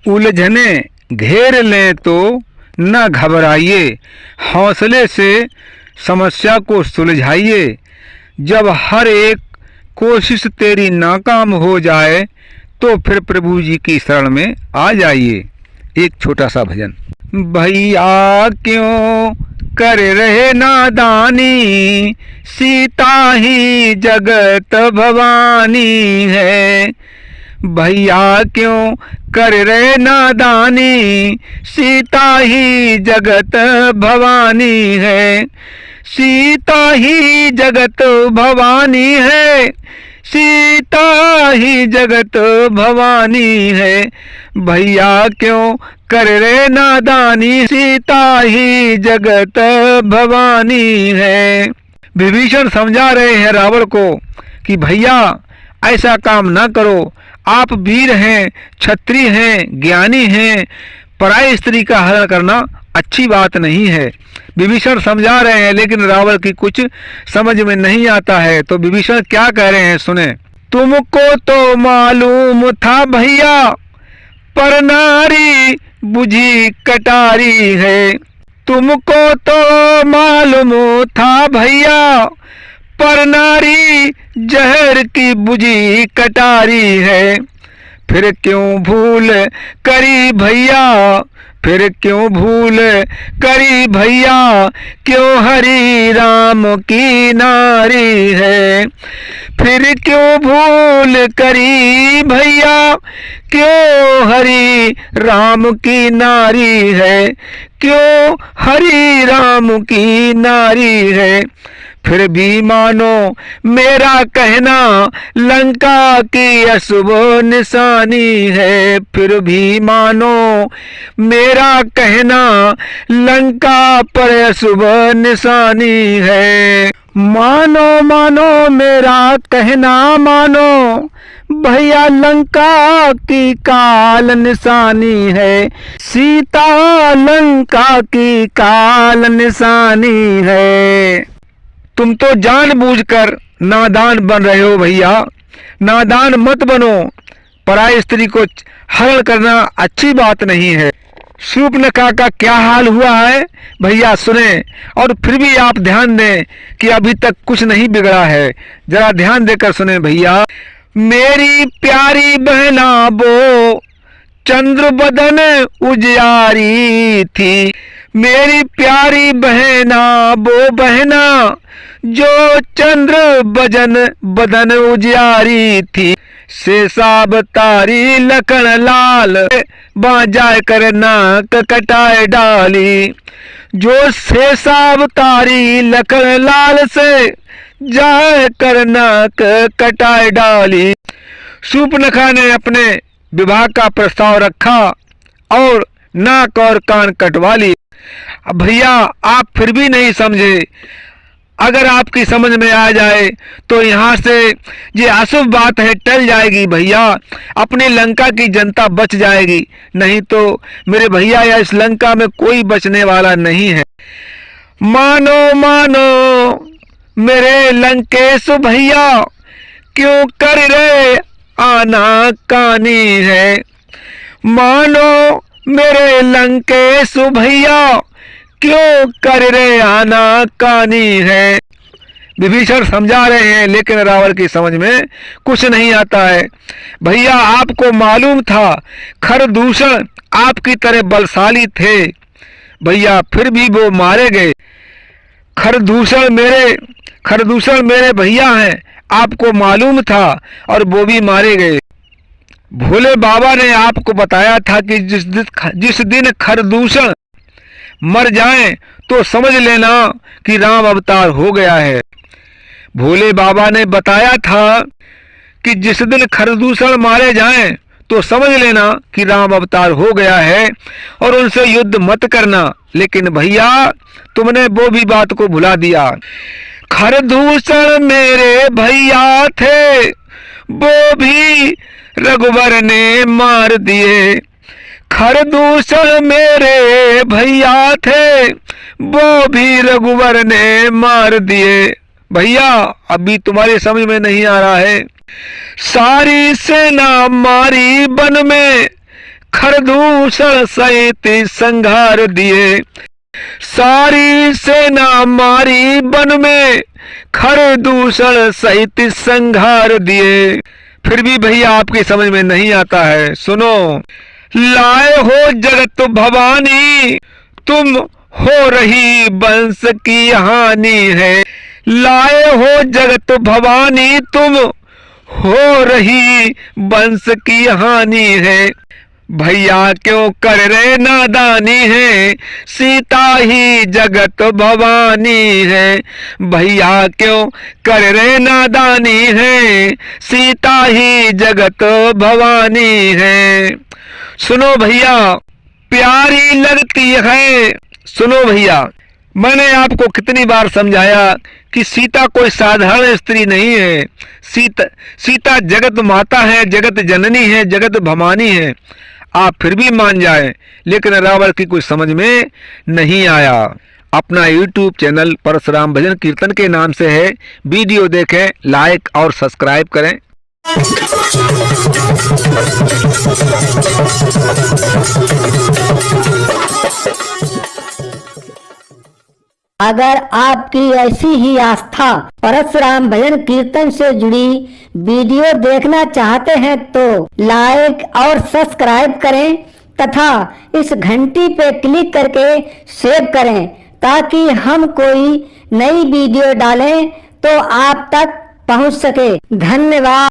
उलझने घेर लें तो न घबराइए, हौसले से समस्या को सुलझाइए। जब हर एक कोशिश तेरी नाकाम हो जाए तो फिर प्रभु जी की शरण में आ जाइए। एक छोटा सा भजन। भैया क्यों कर रहे नादानी, सीता ही जगत भवानी है। भैया क्यों कर रहे नादानी, सीता ही जगत भवानी है। सीता ही जगत भवानी है, सीता ही जगत भवानी है। भैया क्यों कर रहे नादानी, सीता ही जगत भवानी है। विभीषण समझा रहे हैं रावण को कि भैया ऐसा काम ना करो, आप वीर हैं, क्षत्रिय हैं, ज्ञानी हैं, पराई स्त्री का हरण करना अच्छी बात नहीं है। विभीषण समझा रहे हैं लेकिन रावण की कुछ समझ में नहीं आता है। तो विभीषण क्या कह रहे हैं सुने। तुमको तो मालूम था भैया, पर नारी बुझी कटारी है। तुमको तो मालूम था भैया, पर नारी जहर की बुझी कटारी है। फिर क्यों भूल करी भैया, फिर क्यों भूल करी भैया, क्यों हरि राम की नारी है। फिर क्यों भूल करी भैया, क्यों हरि राम की नारी है। क्यों हरि राम की नारी है। फिर भी मानो मेरा कहना, लंका की अशुभ निशानी है। फिर भी मानो मेरा कहना, लंका पर अशुभ निशानी है। मानो मानो मेरा कहना मानो, भैया लंका की काल निशानी है। सीता लंका की काल निशानी है। तुम तो जानबूझकर नादान बन रहे हो भैया, नादान मत बनो। पराई स्त्री को हरण करना अच्छी बात नहीं है। शूर्पणखा का क्या हाल हुआ है भैया सुने, और फिर भी आप ध्यान दें कि अभी तक कुछ नहीं बिगड़ा है। जरा ध्यान देकर सुने भैया। मेरी प्यारी बहना वो चंद्र बदन उजियारी थी। मेरी प्यारी बहना वो बहना, जो चंद्र बदन उजियारी थी। शेषाब तारी लखन लाल, बाजा कर नाक कटाए डाली। जो शेषाब तारी लखन लाल से, जाए कर नाक कटाए डाली। शूर्पणखा ने अपने विवाह का प्रस्ताव रखा और नाक और कान कटवा ली। अब भैया आप फिर भी नहीं समझे। अगर आपकी समझ में आ जाए तो यहाँ से ये अशुभ बात है टल जाएगी भैया, अपनी लंका की जनता बच जाएगी। नहीं तो मेरे भैया या इस लंका में कोई बचने वाला नहीं है। मानो मानो मेरे लंकेश भैया, क्यों कर रहे आना कानी है। मानो मेरे लंकेश भैया, क्यों कर रहे आना कानी है। विभीषण समझा रहे हैं लेकिन रावण की समझ में कुछ नहीं आता है। भैया आपको मालूम था खरदूषण आपकी तरह बलशाली थे भैया, फिर भी वो मारे गए। खरदूषण मेरे भैया हैं, आपको मालूम था और वो भी मारे गए। भोले बाबा ने आपको बताया था कि जिस दिन खरदूषण मर जाएं तो समझ लेना कि राम अवतार हो गया है। भोले बाबा ने बताया था कि जिस दिन खरदूषण मारे जाएं तो समझ लेना कि राम अवतार हो गया है और उनसे युद्ध मत करना। लेकिन भैया तुमने वो भी बात को भुला दिया। खरदूषण मेरे भैया थे, वो भी रघुवर ने मार दिए। खरदूषण मेरे भैया थे, वो भी रघुवर ने मार दिए। भैया अभी तुम्हारी समझ में नहीं आ रहा है। सारी सेना मारी वन में, खरदूषण सहित संघार दिए। सारी सेना मारी वन में, खरदूषण सहित संघार दिए। फिर भी भैया आपकी समझ में नहीं आता है, सुनो। लाए हो जगत भवानी, तुम हो रही वंश की हानि है। लाए हो जगत भवानी, तुम हो रही वंश की हानि है। भैया क्यों कर रहे नादानी है, सीता ही जगत भवानी है। भैया क्यों कर रहे नादानी है, सीता ही जगत भवानी है। सुनो भैया, प्यारी लगती है। सुनो भैया, मैंने आपको कितनी बार समझाया कि सीता कोई साधारण स्त्री नहीं है। सीता जगत माता है, जगत जननी है, जगत भवानी है। आप फिर भी मान जाएं, लेकिन रावण की कुछ समझ में नहीं आया। अपना YouTube चैनल परशुराम भजन कीर्तन के नाम से है, वीडियो देखें, लाइक और सब्सक्राइब करें। अगर आपकी ऐसी ही आस्था परशुराम भजन कीर्तन से जुड़ी वीडियो देखना चाहते हैं तो लाइक और सब्सक्राइब करें तथा इस घंटी पे क्लिक करके सेव करें, ताकि हम कोई नई वीडियो डालें तो आप तक पहुंच सके। धन्यवाद।